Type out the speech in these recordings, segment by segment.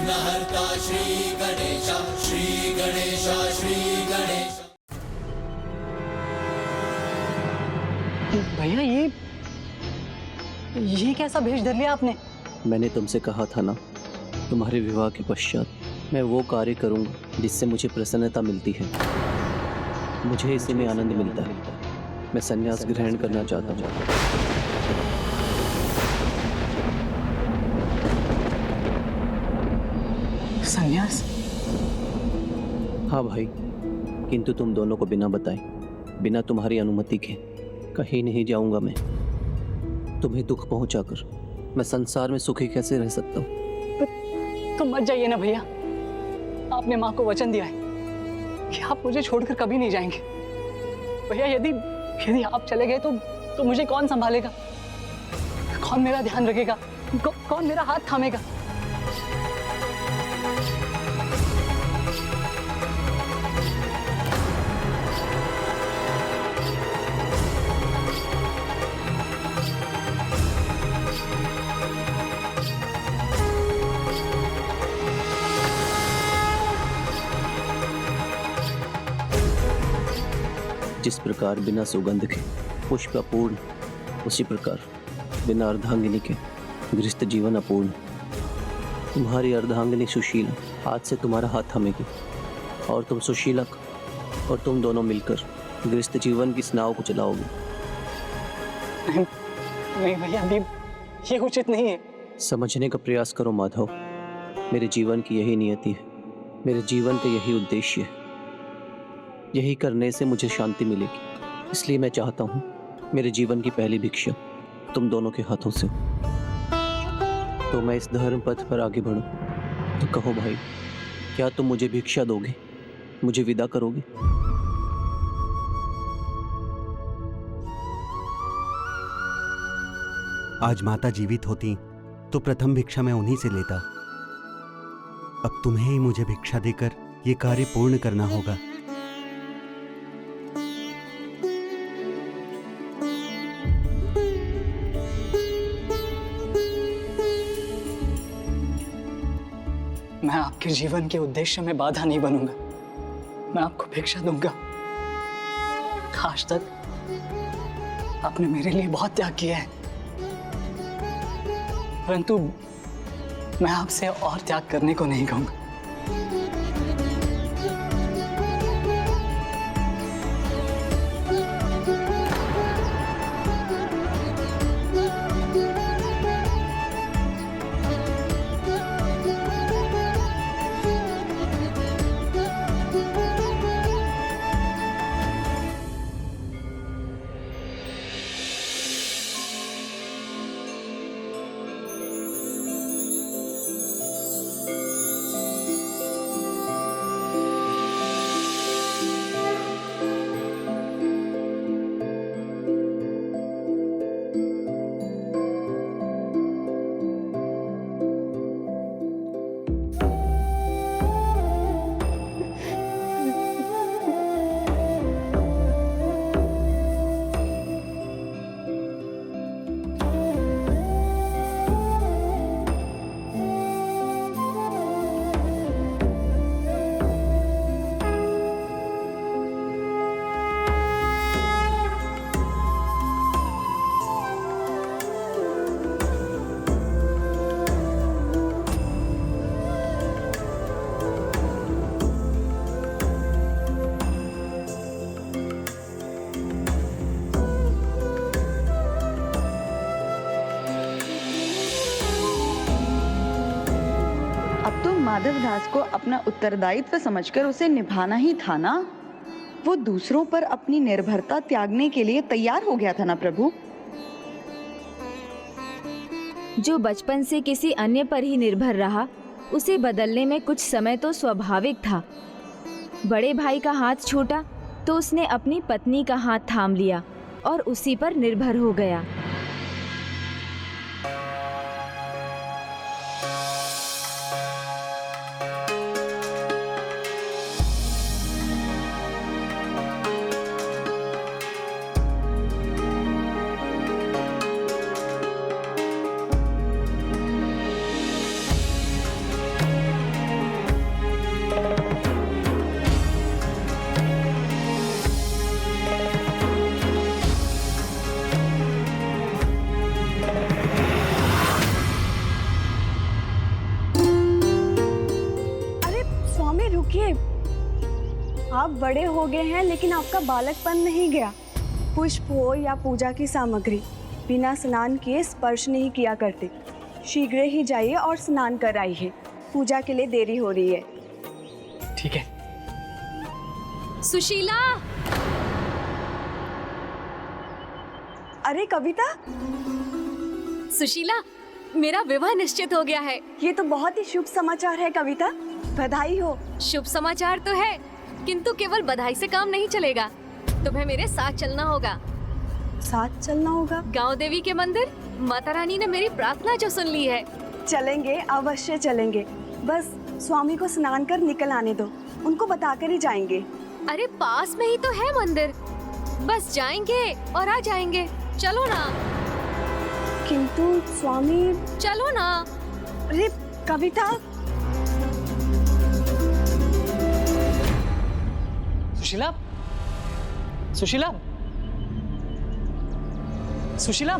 विघ्नहर्ता श्री गणेश, श्री गणेश, श्री गणेश। भैया ये कैसा भेष धर लिया आपने? मैंने तुमसे कहा था ना, तुम्हारे विवाह के पश्चात मैं वो कार्य करूंगा जिससे मुझे प्रसन्नता मिलती है। मुझे इसी में आनंद मिलता है। मैं संन्यास ग्रहण करना चाहता हूँ। संन्यास? हाँ भाई, किंतु तुम दोनों को बिना बताए, बिना तुम्हारी अनुमति के कहीं नहीं जाऊंगा मैं। तुम्हें दुख पहुंचाकर मैं संसार में सुखी कैसे रह सकता हूँ? तो मत जाइए ना भैया। आपने माँ को वचन दिया है कि आप मुझे छोड़कर कभी नहीं जाएंगे। भैया यदि आप चले गए तो मुझे कौन संभालेगा? कौन मेरा ध्यान रखेगा? कौन मेरा हाथ थामेगा? जिस प्रकार बिना सुगंध के पुष्प अपूर्ण, उसी प्रकार बिना अर्धांगिनी के गृहस्थ जीवन अपूर्ण। तुम्हारी अर्धांगिनी सुशीला आज से तुम्हारा हाथ थामेगी और तुम सुशीला और तुम दोनों मिलकर गृहस्थ जीवन की नाव को चलाओगे। नहीं भैया, अभी ये उचित नहीं है। समझने का प्रयास करो माधव। मेरे जीवन की यही नियति है, मेरे जीवन का यही उद्देश्य है। यही करने से मुझे शांति मिलेगी। इसलिए मैं चाहता हूँ मेरे जीवन की पहली भिक्षा तुम दोनों के हाथों से हो। तो मैं इस धर्म पथ पर आगे बढ़ूं। तो कहो भाई, क्या तुम मुझे भिक्षा दोगे? मुझे विदा करोगे? आज माता जीवित होती तो प्रथम भिक्षा मैं उन्हीं से लेता। अब तुम्हें ही मुझे भिक्षा देकर ये कार्य पूर्ण करना होगा। मैं आपके जीवन के उद्देश्य में बाधा नहीं बनूंगा। मैं आपको भिक्षा दूंगा। आज तक आपने मेरे लिए बहुत त्याग किया है, परंतु मैं आपसे और त्याग करने को नहीं कहूंगा। माधवदास को अपना उत्तरदायित्व समझकर उसे निभाना ही था ना। वो दूसरों पर अपनी निर्भरता त्यागने के लिए तैयार हो गया था ना प्रभु। जो बचपन से किसी अन्य पर ही निर्भर रहा, उसे बदलने में कुछ समय तो स्वाभाविक था। बड़े भाई का हाथ छूटा तो उसने अपनी पत्नी का हाथ थाम लिया और उसी पर निर्भर हो गया। आप बड़े हो गए हैं लेकिन आपका बालकपन नहीं गया। पुष्प हो या पूजा की सामग्री बिना स्नान किए स्पर्श नहीं किया करते। शीघ्र ही जाइए और स्नान कर आइए, पूजा के लिए देरी हो रही है। ठीक है। सुशीला, अरे कविता, सुशीला, मेरा विवाह निश्चित हो गया है। ये तो बहुत ही शुभ समाचार है कविता, बधाई हो। शुभ समाचार तो है, किंतु केवल बधाई से काम नहीं चलेगा। तुम्हें मेरे साथ चलना होगा। साथ चलना होगा? गांव देवी के मंदिर। माता रानी ने मेरी प्रार्थना जो सुन ली है। चलेंगे, अवश्य चलेंगे। बस स्वामी को स्नान कर निकल आने दो, उनको बताकर ही जाएंगे। अरे पास में ही तो है मंदिर, बस जाएंगे और आ जाएंगे। चलो ना। किंतु स्वामी। चलो ना। अरे कविता। सुशीला, सुशीला, सुशीला।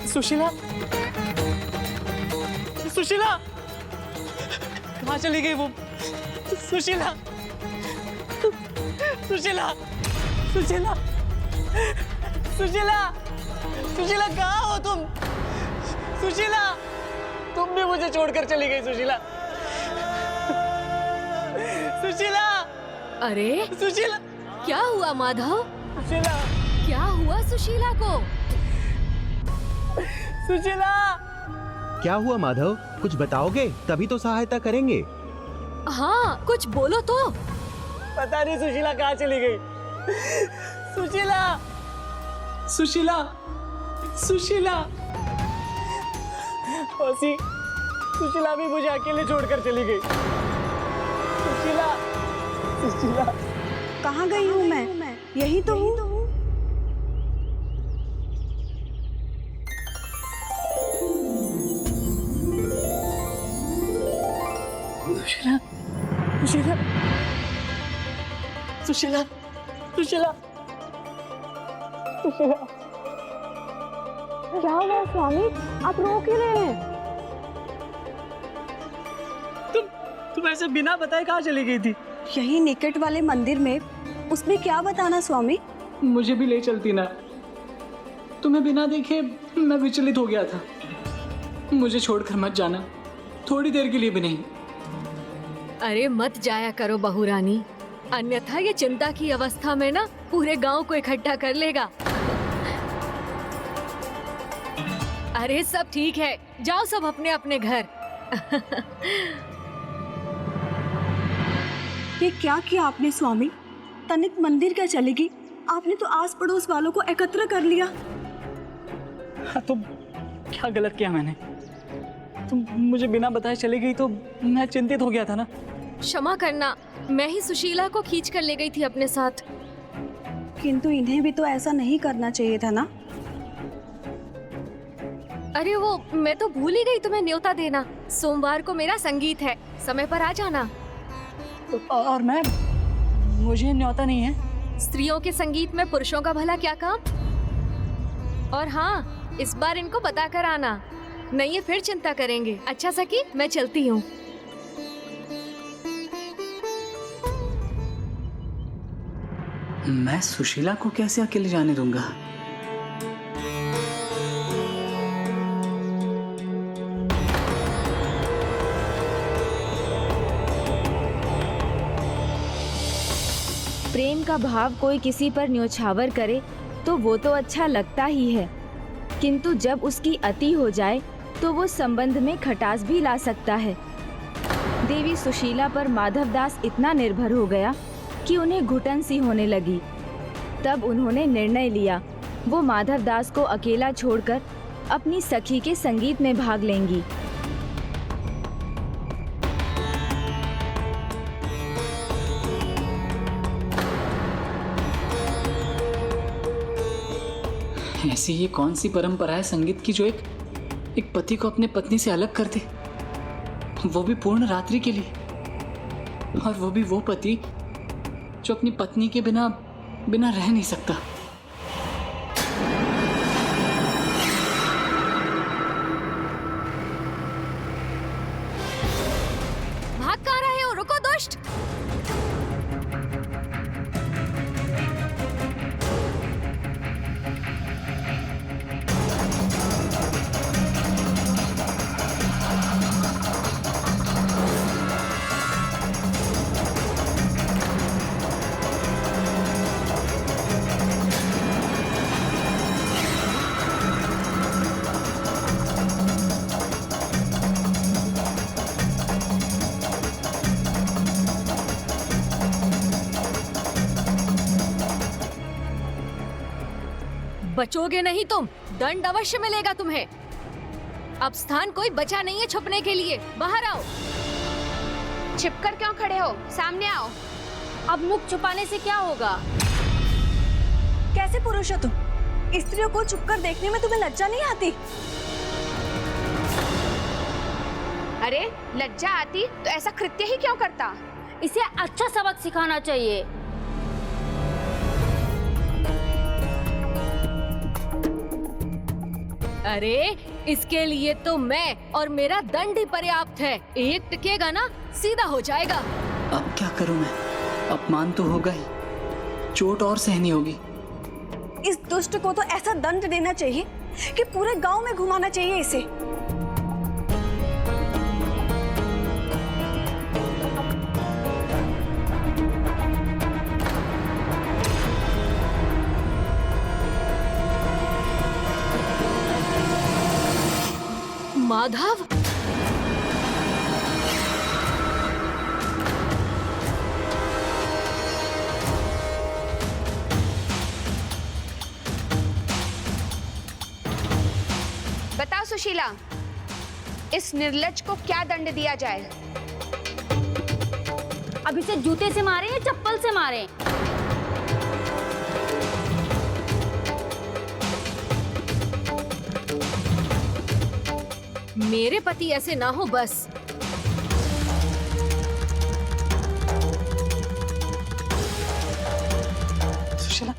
सुशीला, सुशीला, कहाँ चली गई वो? सुशीला, सुशीला, सुशीला, सुशीला, सुशीला, कहाँ हो तुम? सुशीला, तुम भी मुझे छोड़कर चली गई सुशीला। सुशीला, अरे सुशीला, क्या हुआ माधव? सुशीला, क्या हुआ सुशीला को? सुशीला। क्या हुआ माधव, कुछ बताओगे तभी तो सहायता करेंगे। हाँ, कुछ बोलो तो। पता नहीं सुशीला कहाँ चली गई। सुशीला, सुशीला, सुशीला। औसी, सुशीला भी मुझे अकेले छोड़कर चली गई। सुशीला, सुशीला। कहाँ गई हूँ मैं? यही तो हूँ। सुशीला, सुशीला, सुशीला, सुशीला, सुशीला। क्या हुआ स्वामी, आप रो क्यों रहे हैं? तुम ऐसे बिना बताए कहाँ चली गई थी? यही निकट वाले मंदिर में, उसमें क्या बताना स्वामी? मुझे भी ले चलती ना। तुम्हें बिना देखे मैं विचलित हो गया था। मुझे छोड़कर मत जाना, थोड़ी देर के लिए भी नहीं। अरे मत जाया करो बहू रानी, अन्यथा ये चिंता की अवस्था में ना पूरे गांव को इकट्ठा कर लेगा। अरे सब ठीक है, जाओ सब अपने अपने घर। ये क्या किया आपने स्वामी? तनिक मंदिर क्या चलेगी? आपने तो आस पड़ोस वालों को एकत्र कर लिया। हाँ, तो क्या गलत किया मैंने? तुम मुझे बिना बताए चली गई तो मैं चिंतित हो गया था ना। क्षमा करना, मैं ही सुशीला को खींच कर ले गई थी अपने साथ। किंतु इन्हें भी तो ऐसा नहीं करना चाहिए था ना। अरे वो मैं तो भूल ही गई तुम्हें न्योता देना। सोमवार को मेरा संगीत है, समय पर आ जाना। और मैं, मुझे न्योता नहीं है। स्त्रियों के संगीत में पुरुषों का भला क्या काम? और हाँ, इस बार इनको बता कर आना, नहीं ये फिर चिंता करेंगे। अच्छा सखी, मैं चलती हूँ। मैं सुशीला को कैसे अकेले जाने दूंगा? प्रेम का भाव कोई किसी पर न्योछावर करे तो वो तो अच्छा लगता ही है, किंतु जब उसकी अति हो जाए तो वो संबंध में खटास भी ला सकता है। देवी सुशीला पर माधवदास इतना निर्भर हो गया कि उन्हें घुटन सी होने लगी। तब उन्होंने निर्णय लिया, वो माधवदास को अकेला छोड़कर अपनी सखी के संगीत में भाग लेंगी। ऐसी ये कौन सी परंपरा है संगीत की जो एक पति को अपने पत्नी से अलग कर दे? वो भी पूर्ण रात्रि के लिए, और वो भी वो पति जो अपनी पत्नी के बिना बिना रह नहीं सकता। भाग कहाँ रहे हो? रुको दुष्ट! बचोगे नहीं तुम, दंड अवश्य मिलेगा तुम्हें। अब स्थान कोई बचा नहीं है छुपने के लिए, बाहर आओ। छिपकर क्यों खड़े हो? सामने आओ। अब मुख छुपाने से क्या होगा? कैसे पुरुष हो तुम? स्त्रियों को छुपकर देखने में तुम्हें लज्जा नहीं आती? अरे लज्जा आती तो ऐसा कृत्य ही क्यों करता? इसे अच्छा सबक सिखाना चाहिए। अरे इसके लिए तो मैं और मेरा दंड ही पर्याप्त है। एक टिकेगा ना, सीधा हो जाएगा। अब क्या करूं मैं? अपमान तो होगा ही, चोट और सहनी होगी। इस दुष्ट को तो ऐसा दंड देना चाहिए कि पूरे गांव में घुमाना चाहिए इसे। माधव, बताओ सुशीला, इस निर्लज्ज को क्या दंड दिया जाए? अब इसे जूते से मारे या चप्पल से मारे? मेरे पति ऐसे ना हो बस। सुशीला,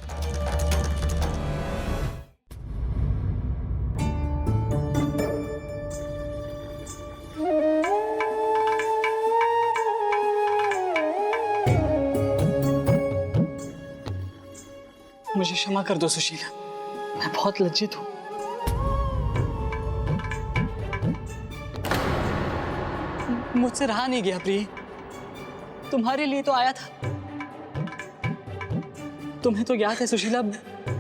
मुझे क्षमा कर दो सुशीला, मैं बहुत लज्जित हूं। मुझसे रहा नहीं गया प्रिय, तुम्हारे लिए तो आया था। तुम्हें तो याद है सुशीला,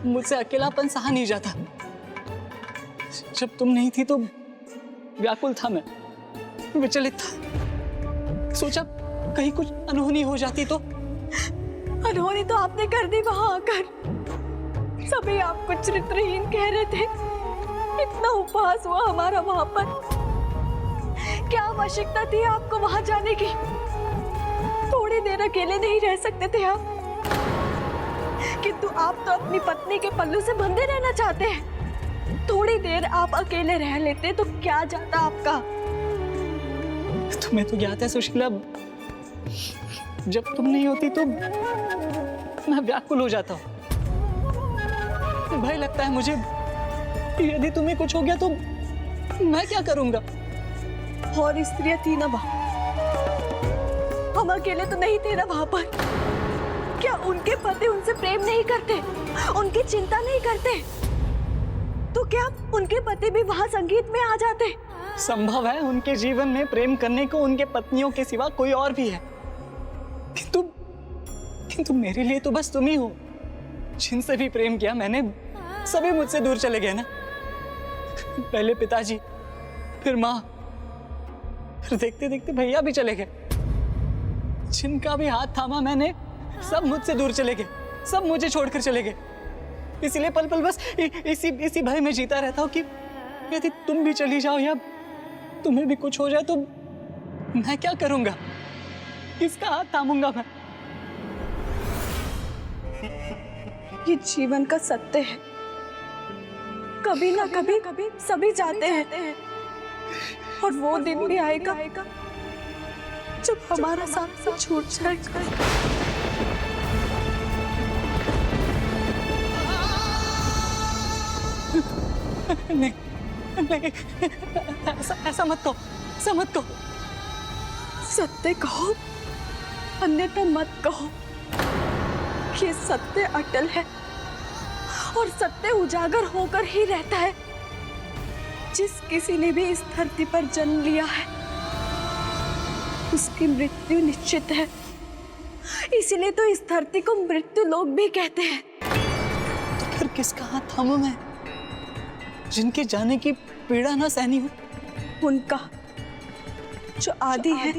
मुझसे अकेलापन सहा नहीं जाता। जब तुम नहीं थी तो व्याकुल था मैं, विचलित था। सोचा कहीं कुछ अनहोनी हो जाती तो। अनहोनी तो आपने कर दी वहां आकर। सभी आपको चरित्रहीन कह रहे थे। इतना उपहास हुआ हमारा वहां पर। क्या आवश्यकता थी आपको वहां जाने की? थोड़ी देर अकेले नहीं रह सकते थे आप? किंतु आप तो अपनी पत्नी के पल्लू से बंधे रहना चाहते हैं। थोड़ी देर आप अकेले रह लेते तो क्या जाता आपका? तुम्हें तो याद है सुशीला, जब तुम नहीं होती तो मैं व्याकुल हो जाता हूँ। भय लगता है मुझे, यदि तुम्हें कुछ हो गया तो मैं क्या करूंगा? और स्त्रियां थी ना वहां, हम अकेले तो नहीं थे ना वहां पर। क्या उनके पति उनसे प्रेम नहीं करते, उनकी चिंता नहीं करते? तो क्या उनके पति भी वहां संगीत में आ जाते? संभव है उनके जीवन में प्रेम करने को उनके पत्नियों के सिवा कोई और भी है, किंतु मेरे लिए तो बस तुम ही हो। जिनसे भी प्रेम किया मैंने, सभी मुझसे दूर चले गए ना। पहले पिताजी, फिर माँ, फिर देखते देखते भैया भी चले गए। जिनका भी हाथ थामा मैंने, सब मुझसे दूर चले गए, सब मुझे छोड़कर चले गए। इसलिए पल पल बस इसी भय में जीता रहता हूँ कि यदि तुम भी चली जाओ या तुम्हें भी कुछ हो जाए तो मैं क्या करूंगा? किसका हाथ थामूंगा मैं? ये जीवन का सत्य है। कभी ना कभी सभी जाते हैं, और वो दिन भी आएगा जब हमारा साथ छूट जाएगा। नहीं नहीं, ऐसा मत कहो, ऐसा मत कहो। सत्य कहो, अन्यथा मत कहो। ये सत्य अटल है और सत्य उजागर होकर ही रहता है। जिस किसी ने भी इस धरती पर जन्म लिया है उसकी मृत्यु निश्चित है। इसीलिए तो इस धरती को मृत्यु लोक भी कहते हैं। तो फिर किसका हाथ थामूं मैं, जिनके जाने की पीड़ा ना सहनी हो? उनका जो आदि है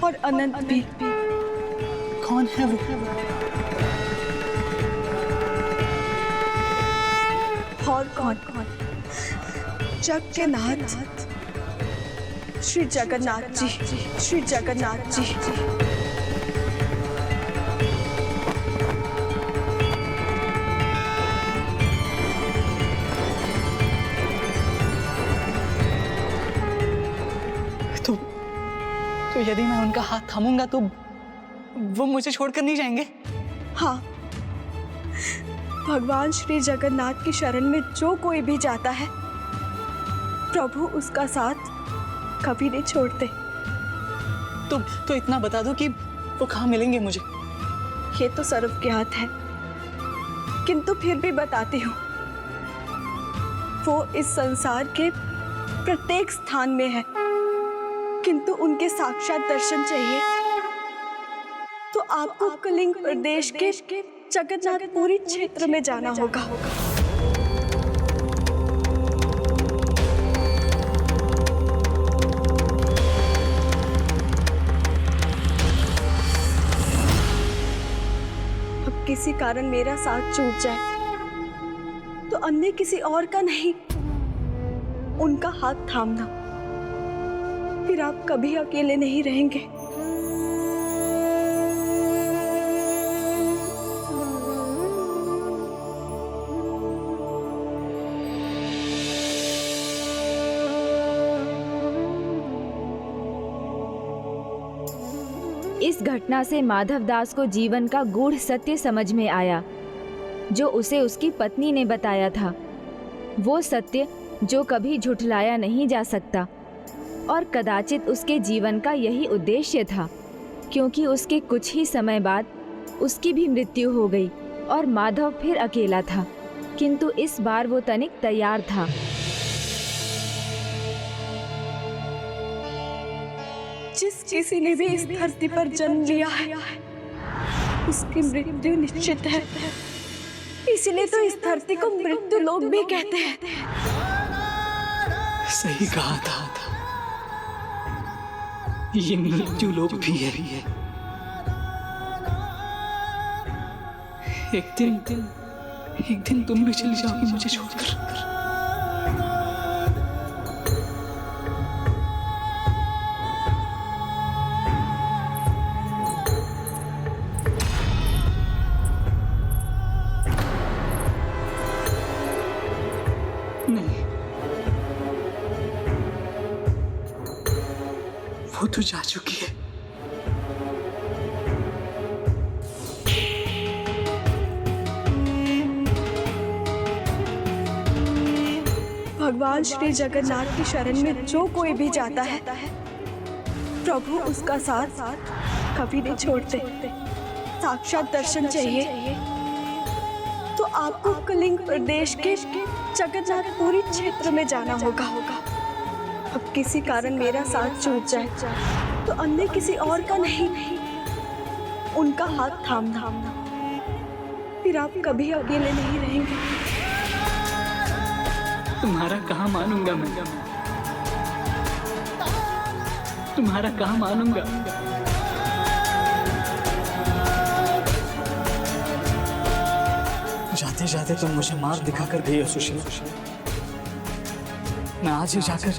और अनंत भी। कौन है वो? और कौन? जग के नाथ श्री जगन्नाथ जी, श्री जगन्नाथ जी। तो यदि मैं उनका हाथ थामूंगा तो वो मुझे छोड़कर नहीं जाएंगे? हाँ, भगवान श्री जगन्नाथ की शरण में जो कोई भी जाता है प्रभु उसका साथ कभी नहीं छोड़ते। तो इतना बता दो कि वो कहाँ मिलेंगे मुझे? ये तो सर्वज्ञात है, किंतु फिर भी बताती हूँ। वो इस संसार के प्रत्येक स्थान में है, किंतु उनके साक्षात दर्शन चाहिए तो आपको कलिंग प्रदेश के जगन्नाथपुरी क्षेत्र में जाना होगा। अब किसी कारण मेरा साथ छूट जाए तो अन्य किसी और का नहीं, उनका हाथ थामना। फिर आप कभी अकेले नहीं रहेंगे। इस घटना से माधव दास को जीवन का गूढ़ सत्य समझ में आया, जो उसे उसकी पत्नी ने बताया था। वो सत्य जो कभी झुठलाया नहीं जा सकता, और कदाचित उसके जीवन का यही उद्देश्य था, क्योंकि उसके कुछ ही समय बाद उसकी भी मृत्यु हो गई और माधव फिर अकेला था। किंतु इस बार वो तनिक तैयार था। जिस किसी ने भी इस धरती पर जन्म लिया है उसकी मृत्यु निश्चित है। इसीलिए तो इस धरती को मृत्यु लोक भी कहते हैं। सही कहा था, ये मृत्यु लोक भी है। एक दिन तुम भी चली जाओगी मुझे छोड़कर। नहीं, वो तो जा चुकी है। भगवान श्री जगन्नाथ की शरण में जो कोई भी जाता है प्रभु उसका साथ कभी नहीं छोड़ते। साक्षात दर्शन चाहिए तो आपको कलिंग प्रदेश के जगन्नाथपुरी क्षेत्र में जाना होगा। अब किसी कारण मेरा साथ छूट जाए तो अन्य किसी और का नहीं, उनका हाथ थामना। फिर आप कभी अकेले नहीं रहेंगे। तुम्हारा कहाँ मानूंगा मैं, तुम्हारा कहाँ मानूंगा। जाते जाते तुम मुझे मार दिखाकर गई हो सुशीला। मैं आज ही जाकर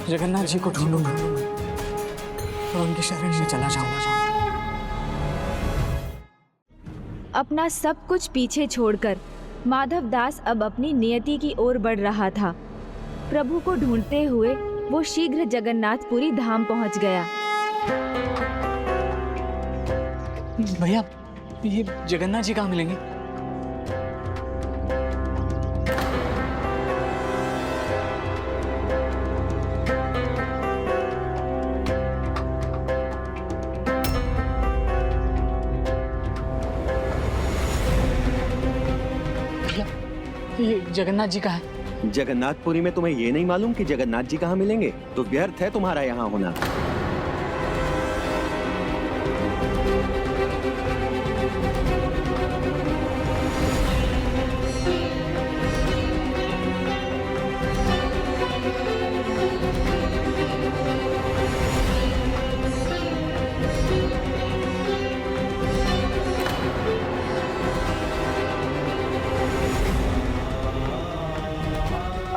जगन्नाथ जी को ढूंढूंगा और उनकी शरण में चला जाऊंगा। अपना सब कुछ पीछे छोड़कर माधव दास अब अपनी नियति की ओर बढ़ रहा था। प्रभु को ढूंढते हुए वो शीघ्र जगन्नाथपुरी धाम पहुंच गया। भैया ये जगन्नाथ जी कहाँ मिलेंगे? भैया ये जगन्नाथ जी कहाँ है? जगन्नाथपुरी में तुम्हें ये नहीं मालूम कि जगन्नाथ जी कहाँ मिलेंगे? तो व्यर्थ है तुम्हारा यहाँ होना।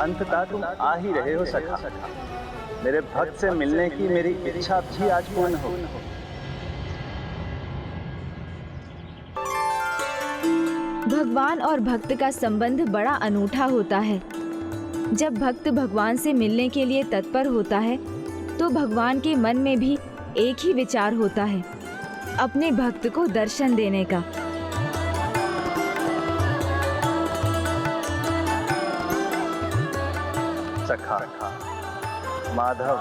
अंततः तुम आ ही रहे हो सखा। मेरे भक्त से मिलने की मेरी इच्छा भी आज पूर्ण हो। भगवान और भक्त का संबंध बड़ा अनूठा होता है। जब भक्त भगवान से मिलने के लिए तत्पर होता है तो भगवान के मन में भी एक ही विचार होता है, अपने भक्त को दर्शन देने का। सखा माधव,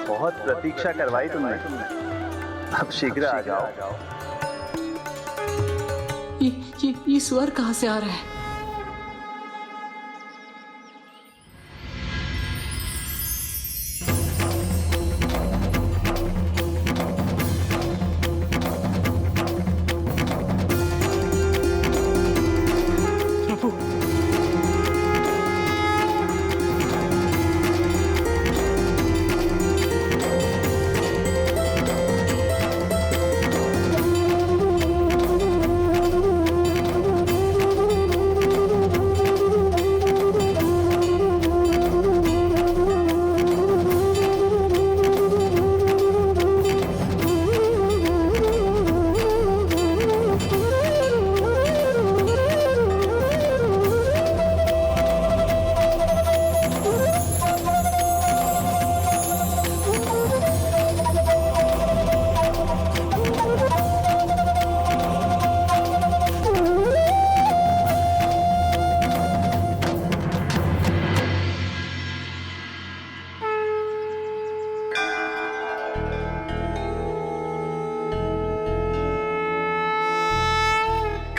बहुत प्रतीक्षा करवाई तुमने, अब शीघ्र आ जाओ। ये स्वर कहाँ से आ रहा है?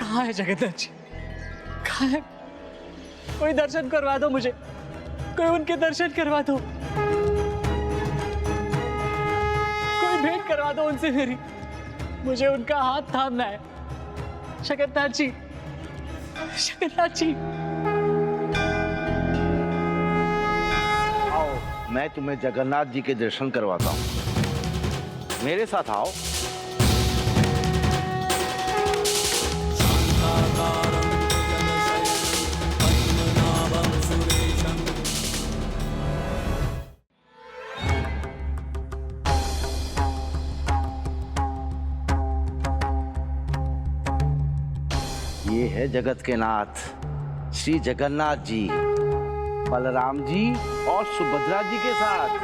कहाँ है जगन्नाथ जी? कहाँ है? कोई दर्शन करवा दो मुझे, कोई उनके दर्शन करवा दो, कोई भेंट करवा दो उनसे मेरी। मुझे उनका हाथ थामना है। जगन्नाथ जी, जगन्नाथ जी। आओ, मैं तुम्हें जगन्नाथ जी के दर्शन करवाता हूँ। मेरे साथ आओ। ये है जगत के नाथ श्री जगन्नाथ जी, बलराम जी और सुभद्रा जी के साथ।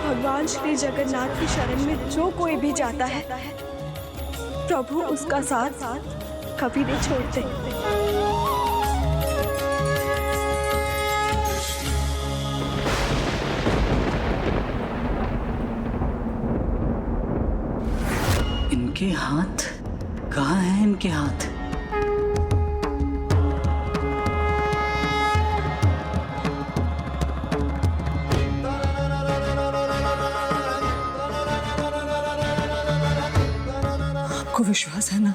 भगवान श्री जगन्नाथ की शरण में जो कोई भी जाता है, प्रभु उसका साथ कभी नहीं छोड़ते। इनके हाथ कहाँ हैं? इनके हाथ आपको विश्वास है ना?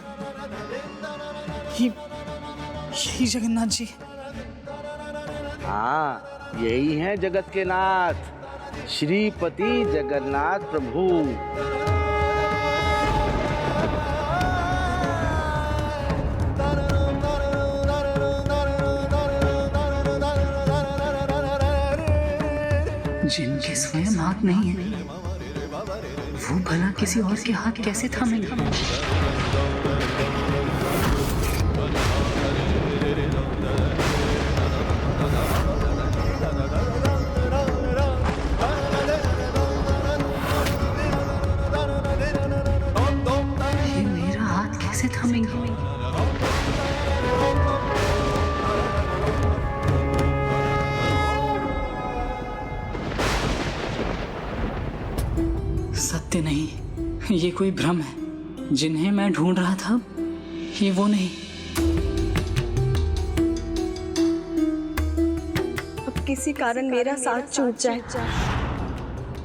यही जगन्नाथ जी। हाँ, यही है जगत के नाथ श्रीपति जगन्नाथ प्रभु। जिनके स्वयं हाथ नहीं है, वो भला किसी और के हाथ कैसे थामेंगे? ये मेरा हाथ कैसे थामेंगे? सत्य नहीं, ये कोई भ्रम है। जिन्हें मैं ढूंढ रहा था, ये वो नहीं। अब किसी कारण मेरा साथ छूट जाए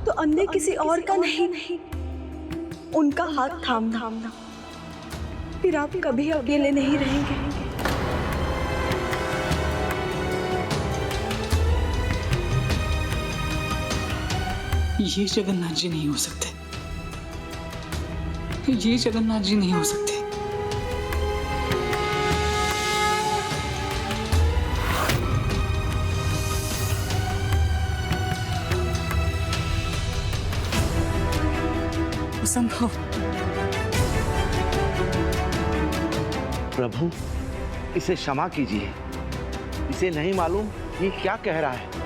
तो अन्य किसी और का नहीं, उनका हाथ थामना। फिर आप कभी अकेले नहीं रहेंगे। ये जगन्नाथ जी नहीं हो सकते। ये जगन्नाथ जी नहीं हो सकते। असंभव। प्रभु, इसे क्षमा कीजिए। इसे नहीं मालूम ये क्या कह रहा है।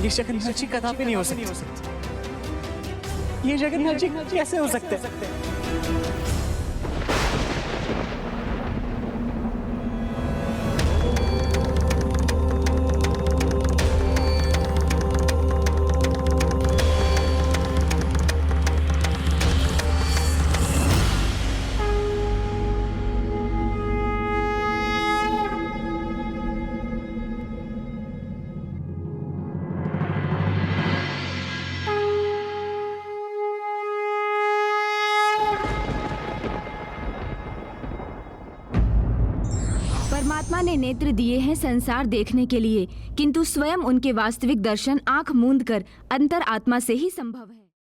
ये जगन्नाथ जी कदापि नहीं हो सकते। ये जगन्नाथ जी कैसे हो सकते? परमात्मा ने नेत्र दिए हैं संसार देखने के लिए, किंतु स्वयं उनके वास्तविक दर्शन आंख मूंद कर अंतर आत्मा से ही संभव है।